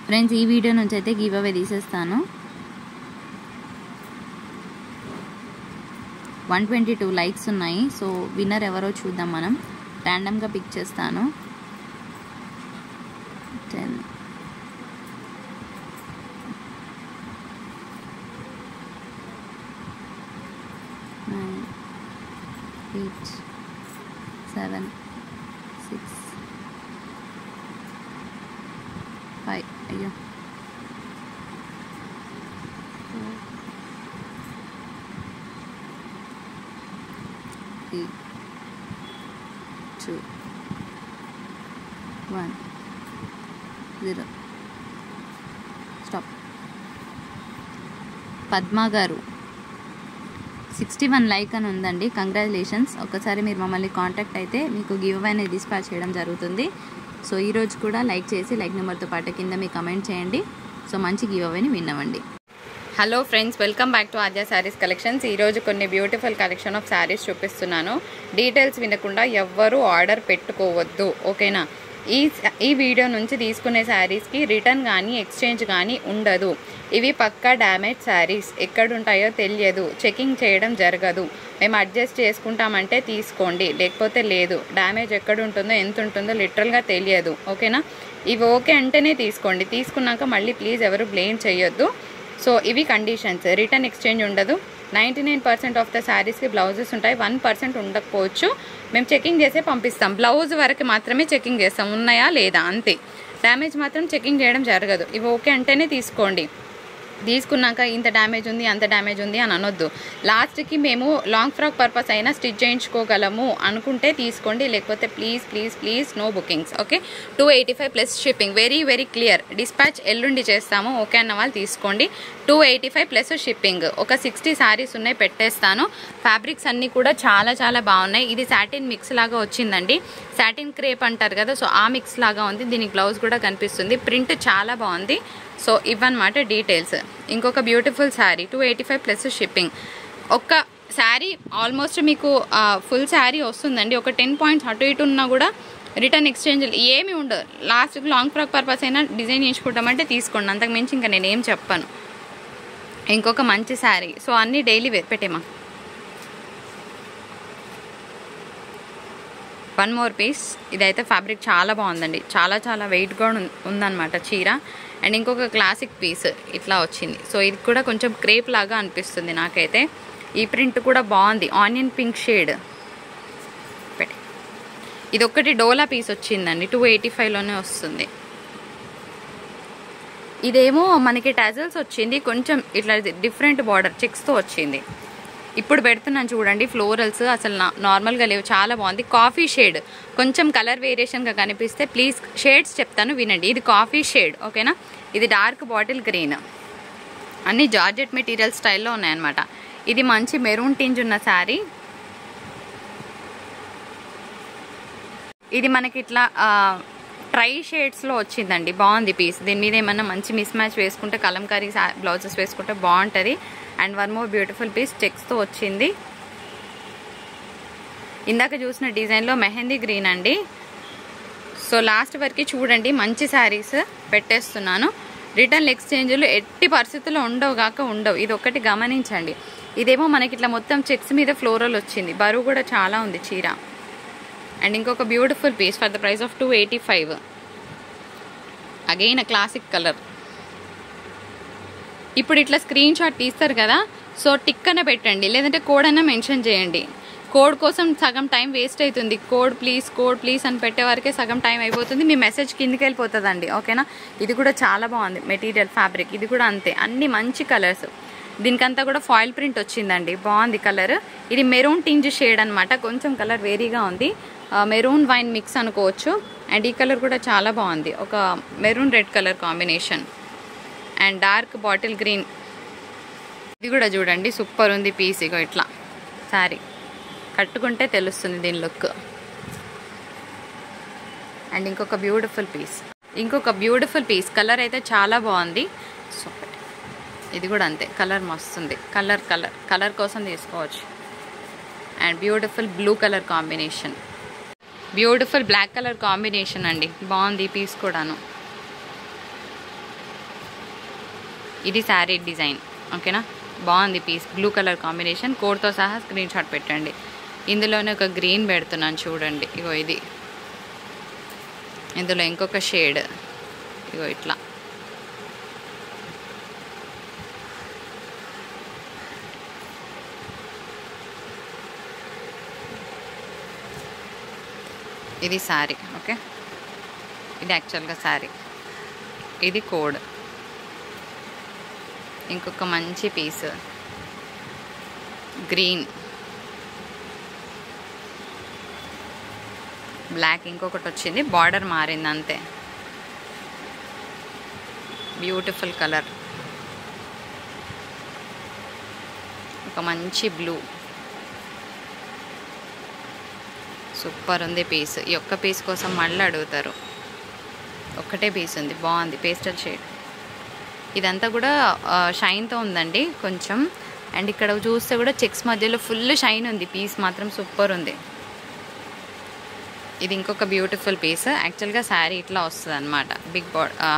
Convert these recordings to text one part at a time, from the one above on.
Friends ఈ video నుంచి అయితే గివ్ అవే తీసేస్తాను. 122 లైక్స్ ఉన్నాయి. సో విన్నర్ ఎవరో చూద్దాం. మనం ర్యాండమ్గా పిక్ చేస్తాను. 10 9 8 7 6 5 అయ్యో 3 2 1 0 స్టాప్. పద్మా గారు 61 లైక్ అని ఉందండి. కంగ్రాచులేషన్స్. ఒకసారి మీరు మమ్మల్ని కాంటాక్ట్ అయితే మీకు గివ్ అవే అనేది డిస్పాచ్ చేయడం జరుగుతుంది. సో ఈరోజు కూడా లైక్ చేసి లైక్ నెంబర్తో పాటు కింద మీ కమెంట్ చేయండి. సో మంచి గివ్ అవేని విన్నవండి. Hello friends, welcome back to Aadya sarees collections. ఈరోజు కొన్ని బ్యూటిఫుల్ కలెక్షన్ ఆఫ్ శారీస్ చూపిస్తున్నాను. డీటెయిల్స్ వినకుండా ఎవ్వరూ ఆర్డర్ పెట్టుకోవద్దు, ఓకేనా? ఈ వీడియో నుంచి తీసుకునే శారీస్కి రిటర్న్ కానీ ఎక్స్చేంజ్ కానీ ఉండదు. ఇవి పక్కా డ్యామేజ్ శారీస్, ఎక్కడుంటాయో తెలియదు, చెకింగ్ చేయడం జరగదు. మేము అడ్జస్ట్ చేసుకుంటామంటే తీసుకోండి, లేకపోతే లేదు. డ్యామేజ్ ఎక్కడుంటుందో ఎంత ఉంటుందో లిటరల్గా తెలియదు, ఓకేనా? ఇవి ఓకే అంటేనే తీసుకోండి. తీసుకున్నాక మళ్ళీ ప్లీజ్ ఎవరు బ్లేమ్ చేయొద్దు. సో ఇవి కండిషన్స్. రిటర్న్ ఎక్స్చేంజ్ ఉండదు. 99% ఆఫ్ ద శారీస్కి బ్లౌజెస్ ఉంటాయి. 1% ఉండకపోవచ్చు. మేము చెకింగ్ చేసే పంపిస్తాం. బ్లౌజ్ వరకు మాత్రమే చెకింగ్ చేస్తాం, ఉన్నాయా లేదా అంతే. డ్యామేజ్ మాత్రం చెకింగ్ చేయడం జరగదు. ఇవి ఓకే అంటేనే తీసుకోండి. తీసుకున్నాక ఇంత డ్యామేజ్ ఉంది అంత డ్యామేజ్ ఉంది అని అనొద్దు. లాస్ట్కి మేము లాంగ్ ఫ్రాక్ పర్పస్ అయినా స్టిచ్ చేయించుకోగలము అనుకుంటే తీసుకోండి, లేకపోతే please please please no bookings, okay? 285 plus shipping. Very very clear. Dispatch ఎల్లుండి చేస్తాము, ఓకే అన్న వాళ్ళు తీసుకోండి. 285 ప్లస్ షిప్పింగ్. ఒక 60 శారీస్ ఉన్నాయి, పెట్టేస్తాను. ఫ్యాబ్రిక్స్ అన్నీ కూడా చాలా చాలా బాగున్నాయి. ఇది సాటిన్ మిక్స్ లాగా వచ్చిందండి. సాటిన్ క్రేప్ అంటారు కదా, సో ఆ మిక్స్ లాగా ఉంది. దీనికి బ్లౌజ్ కూడా కనిపిస్తుంది. ప్రింట్ చాలా బాగుంది. సో ఇవన్నమాట డీటెయిల్స్. ఇంకొక బ్యూటిఫుల్ శారీ 285 ప్లస్ షిప్పింగ్. ఒక్క శారీ ఆల్మోస్ట్ మీకు ఫుల్ శారీ వస్తుందండి. ఒక 10 పాయింట్స్ అటు ఇటు ఉన్నా కూడా రిటర్న్ ఎక్స్చేంజ్ ఏమి ఉండదు. లాస్ట్కి లాంగ్ ఫ్రాక్ పర్పస్ అయినా డిజైన్ చేయించుకుంటామంటే తీసుకోండి, అంతకు మించి ఇంకా నేనేం చెప్పాను. ఇంకొక మంచి శారీ. సో అన్నీ డైలీ పెట్టేమా. 1 మోర్ పీస్. ఇదైతే ఫ్యాబ్రిక్ చాలా బాగుందండి. చాలా చాలా వెయిట్గా ఉందన్నమాట చీర. అండ్ ఇంకొక క్లాసిక్ పీస్ ఇట్లా వచ్చింది. సో ఇది కూడా కొంచెం క్రేప్ లాగా అనిపిస్తుంది నాకైతే. ఈ ప్రింట్ కూడా బాగుంది. ఆనియన్ పింక్ షేడ్ పెట్టి. ఇది ఒకటి డోలా పీస్ వచ్చిందండి. 285లోనే వస్తుంది. ఇదేమో మనకి టజల్స్ వచ్చింది. కొంచెం ఇట్లా డిఫరెంట్ బార్డర్ చెక్స్తో వచ్చింది. ఇప్పుడు పెడుతున్నాను చూడండి. ఫ్లోరల్స్ అసలు నార్మల్గా లేవు, చాలా బాగుంది. కాఫీ షేడ్ కొంచెం కలర్ వేరియేషన్గా కనిపిస్తే ప్లీజ్ షేడ్స్ చెప్తాను వినండి. ఇది కాఫీ షేడ్, ఓకేనా? ఇది డార్క్ బాటిల్ గ్రీన్. అన్ని జార్జెట్ మెటీరియల్ స్టైల్లో ఉన్నాయన్నమాట. ఇది మంచి మెరూన్ టింజ్ ఉన్న శారీ. ఇది మనకి ఇట్లా ట్రై షేడ్స్లో వచ్చిందండి. బాగుంది పీస్. దీని మీద ఏమన్నా మంచి మిస్ మ్యాచ్ వేసుకుంటే, కలంకారీ బ్లౌజెస్ వేసుకుంటే బాగుంటుంది. అండ్ 1 మోర్ బ్యూటిఫుల్ పీస్ చెక్స్తో వచ్చింది. ఇందాక చూసిన డిజైన్లో మెహందీ గ్రీన్ అండి. సో లాస్ట్ వరకు చూడండి. మంచి శారీస్ పెట్టేస్తున్నాను. రిటర్న్ ఎక్స్చేంజ్లు ఎట్టి పరిస్థితుల్లో ఉండవు. ఇది ఒకటి గమనించండి. ఇదేమో మనకి ఇట్లా మొత్తం చెక్స్ మీద ఫ్లోరల్ వచ్చింది. బరువు కూడా చాలా ఉంది చీర. అండ్ ఇంకొక beautiful piece for the price of 285. Again classic colour. ఇప్పుడు ఇట్లా స్క్రీన్ షాట్ తీస్తారు కదా, సో టిక్ అన్న పెట్టండి, లేదంటే కోడ్ అన్న మెన్షన్ చేయండి. కోడ్ కోసం సగం టైం వేస్ట్ అవుతుంది. కోడ్ ప్లీజ్ అని పెట్టే వరకే సగం టైం అయిపోతుంది. మీ మెసేజ్ కిందికి వెళ్ళిపోతుందండి, ఓకేనా? ఇది కూడా చాలా బాగుంది మెటీరియల్, ఫ్యాబ్రిక్. ఇది కూడా అంతే. అన్ని మంచి కలర్స్. దీనికంతా కూడా ఫాయిల్ ప్రింట్ వచ్చిందండి. బాగుంది కలర్. ఇది మెరూన్ టింజ్ షేడ్ అనమాట. కొంచెం కలర్ వేరీగా ఉంది. మెరూన్ వైన్ మిక్స్ అనుకోవచ్చు. అండ్ ఈ కలర్ కూడా చాలా బాగుంది. ఒక maroon red colour combination. And dark bottle green. ఇది కూడా చూడండి సూపర్ ఉంది పీస్. ఇగో ఇట్లా శారీ కట్టుకుంటే తెలుస్తుంది దీని లుక్. అండ్ ఇంకొక బ్యూటిఫుల్ పీస్. కలర్ అయితే చాలా బాగుంది. సో ఇది కూడా అంతే. కలర్ మస్తుంది. కలర్ కోసం తీసుకోవచ్చు. And beautiful blue colour combination. Beautiful black colour combination అండి. బాగుంది ఈ పీస్ కూడాను. ఇది శారీ డిజైన్. ఓకేనా, బాగుంది పీస్. బ్లూ కలర్ కాంబినేషన్, కోడ్తో సహా స్క్రీన్ షాట్ పెట్టండి. ఇందులోనే ఒక గ్రీన్ పెడుతున్నాను చూడండి. ఇగో ఇది, ఇందులో ఇంకొక షేడ్ ఇగో ఇట్లా. ఇది శారీ. ఓకే, ఇది యాక్చువల్గా శారీ, ఇది కోడ్. ఇంకొక మంచి పీస్ గ్రీన్, బ్లాక్ ఇంకొకటి వచ్చింది, బార్డర్ మారింది అంతే. Beautiful colour. ఒక మంచి బ్లూ, సూపర్ ఉంది పీస్. ఈ ఒక్క పీస్ కోసం మళ్ళీ అడుగుతారు. ఒక్కటే పీస్ ఉంది, బాగుంది, పేస్టల్ షేడ్. ఇదంతా కూడా షైన్తో ఉందండి కొంచెం. అండ్ ఇక్కడ చూస్తే కూడా చెక్స్ మధ్యలో ఫుల్ షైన్ ఉంది. పీస్ మాత్రం సూపర్ ఉంది. ఇది ఇంకొక బ్యూటిఫుల్ పీస్. యాక్చువల్గా శారీ ఇట్లా వస్తుంది అనమాట. బిగ్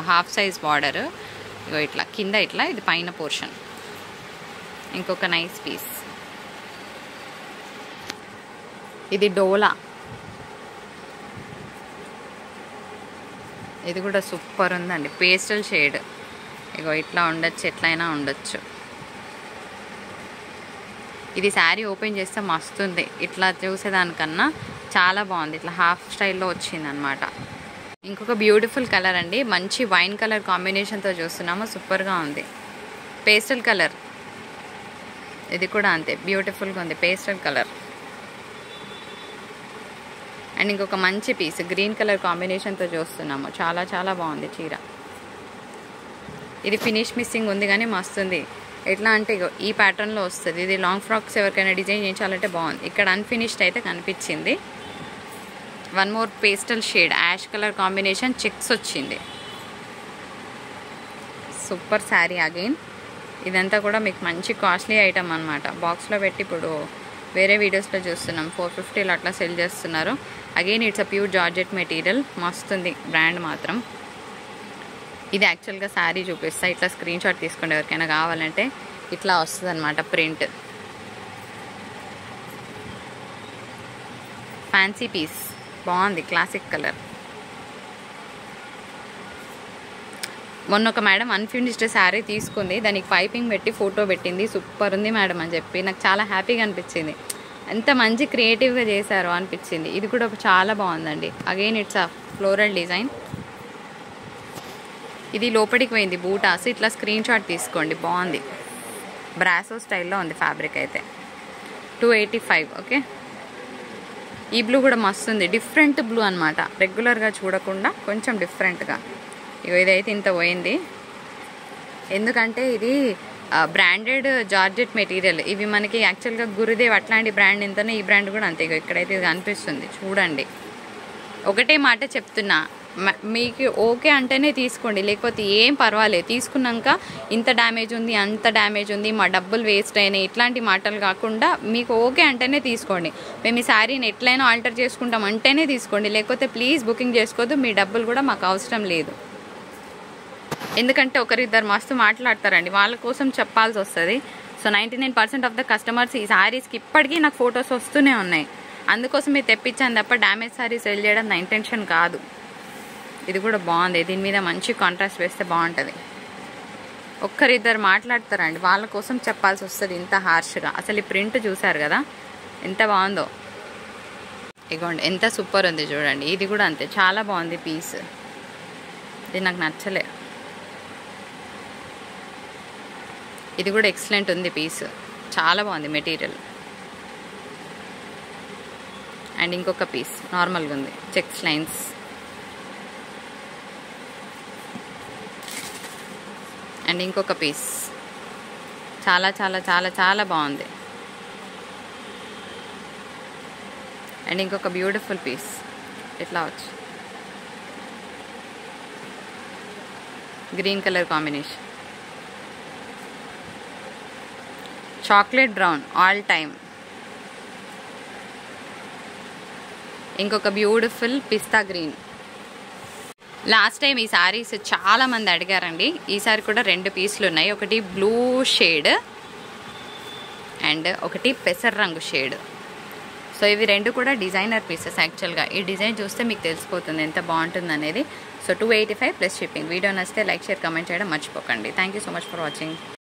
హాఫ్ సైజ్ బార్డర్ ఇగో ఇట్లా కింద ఇట్లా, ఇది పైన పోర్షన్. ఇంకొక నైస్ పీస్. ఇది డోలా, ఇది కూడా సూపర్ ఉందండి, పేస్టల్ షేడ్. ఇగో ఇట్లా ఉండొచ్చు, ఎట్లయినా ఉండొచ్చు. ఇది శారీ ఓపెన్ చేస్తే మస్తుంది. ఇట్లా చూసేదానికన్నా చాలా బాగుంది. ఇట్లా హాఫ్ స్టైల్లో వచ్చింది అనమాట. ఇంకొక బ్యూటిఫుల్ కలర్ అండి, మంచి వైన్ కలర్ కాంబినేషన్తో చూస్తున్నాము. సూపర్గా ఉంది, పేస్టల్ కలర్. ఇది కూడా అంతే బ్యూటిఫుల్గా ఉంది, పేస్టల్ కలర్. అండ్ ఇంకొక మంచి పీస్ గ్రీన్ కలర్ కాంబినేషన్తో చూస్తున్నాము. చాలా చాలా బాగుంది చీర. ఇది ఫినిష్ మిస్సింగ్ ఉంది కానీ మస్తుంది. ఎట్లా అంటే ఈ ప్యాటర్న్లో వస్తుంది. ఇది లాంగ్ ఫ్రాక్స్ ఎవరికైనా డిజైన్ చేయించాలంటే బాగుంది. ఇక్కడ అన్ఫినిష్డ్ అయితే కనిపించింది. One more pastel shade, ash colour combination, checks వచ్చింది. Super saree again. ఇదంతా కూడా మీకు మంచి కాస్ట్లీ ఐటమ్ అనమాట. బాక్స్లో పెట్టి ఇప్పుడు వేరే వీడియోస్లో చూస్తున్నాం 450లో అట్లా సెల్ చేస్తున్నారు. Again it's a pure georgette material, మస్తుంది బ్రాండ్ మాత్రం. ఇది యాక్చువల్గా శారీ చూపిస్తా. ఇట్లా స్క్రీన్ షాట్ తీసుకోండి ఎవరికైనా కావాలంటే. ఇట్లా వస్తుంది అనమాట ప్రింట్. ఫ్యాన్సీ పీస్, బాగుంది, క్లాసిక్ కలర్. మొన్న ఒక మేడం అన్ఫినిష్డ్ శారీ తీసుకుంది, దానికి పైపింగ్ పెట్టి ఫోటో పెట్టింది. సూపర్ ఉంది మేడం అని చెప్పి నాకు చాలా హ్యాపీగా అనిపించింది. ఎంత మంచి క్రియేటివ్గా చేశారో అనిపించింది. ఇది కూడా చాలా బాగుందండి. Again it's a floral design. ఇది లోపలికి పోయింది బూటాస్. ఇట్లా స్క్రీన్ షాట్ తీసుకోండి, బాగుంది. బ్రాసో స్టైల్లో ఉంది ఫ్యాబ్రిక్ అయితే. 285. ఓకే, ఈ బ్లూ కూడా మస్తుంది, డిఫరెంట్ బ్లూ అనమాట. రెగ్యులర్గా చూడకుండా కొంచెం డిఫరెంట్గా. ఇదైతే ఇంత పోయింది ఎందుకంటే ఇది బ్రాండెడ్ జార్జెట్ మెటీరియల్. ఇవి మనకి యాక్చువల్గా గురుదేవ్ అట్లాంటి బ్రాండ్ ఎంతనో ఈ బ్రాండ్ కూడా అంతే. ఇక్కడైతే ఇది కనిపిస్తుంది చూడండి. ఒకటే మాట చెప్తున్నా, మీకు ఓకే అంటేనే తీసుకోండి, లేకపోతే ఏం పర్వాలేదు. తీసుకున్నాక ఇంత డ్యామేజ్ ఉంది, అంత డ్యామేజ్ ఉంది, మా డబ్బులు వేస్ట్ అయినాయి, ఇట్లాంటి మాటలు కాకుండా మీకు ఓకే అంటేనే తీసుకోండి. మేము ఈ శారీని ఎట్లయినా ఆల్టర్ చేసుకుంటాం అంటేనే తీసుకోండి, లేకపోతే ప్లీజ్ బుకింగ్ చేసుకోవద్దు. మీ డబ్బులు కూడా మాకు అవసరం లేదు. ఎందుకంటే ఒకరిద్దరు మస్తు మాట్లాడతారండి, వాళ్ళ కోసం చెప్పాల్సి వస్తుంది. సో 99% ఆఫ్ ద కస్టమర్స్ ఈ శారీస్కి ఇప్పటికీ నాకు ఫొటోస్ వస్తూనే ఉన్నాయి. అందుకోసం మీరు తెప్పించాను తప్ప డ్యామేజ్ శారీస్ సెల్ చేయడం నా ఇంటెన్షన్ కాదు. ఇది కూడా బాగుంది, దీని మీద మంచి కాంట్రాస్ట్ వేస్తే బాగుంటుంది. ఒక్కరిద్దరు మాట్లాడతారండి, వాళ్ళ కోసం చెప్పాల్సి వస్తుంది ఇంత హార్ష్గా. అసలు ఈ ప్రింట్ చూసారు కదా ఎంత బాగుందో. ఇగోండి ఎంత సూపర్ ఉంది చూడండి. ఇది కూడా అంతే, చాలా బాగుంది పీస్. ఇది నాకు నచ్చలే. ఇది కూడా ఎక్సలెంట్ ఉంది పీస్, చాలా బాగుంది మెటీరియల్. అండ్ ఇంకొక పీస్ నార్మల్గా ఉంది, చెక్స్ లైన్స్. అండ్ ఇంకొక పీస్ చాలా చాలా చాలా చాలా బాగుంది. అండ్ ఇంకొక బ్యూటిఫుల్ పీస్ ఇట్లా వచ్చి green colour combination, chocolate brown all time. ఇంకొక బ్యూటిఫుల్ పిస్తా గ్రీన్. లాస్ట్ టైం ఈ సారీస్ చాలామంది అడిగారండి. ఈసారి కూడా 2 పీసులు ఉన్నాయి. ఒకటి బ్లూ షేడ్ అండ్ ఒకటి పెసర్ రంగు షేడ్. సో ఇవి 2 కూడా డిజైనర్ పీసెస్. యాక్చువల్గా ఈ డిజైన్ చూస్తే మీకు తెలిసిపోతుంది ఎంత బాగుంటుంది అనేది. So 285 plus shipping. వీడియో నచ్చితే లైక్, షేర్, కమెంట్ చేయడం మర్చిపోకండి. Thank you so much for watching.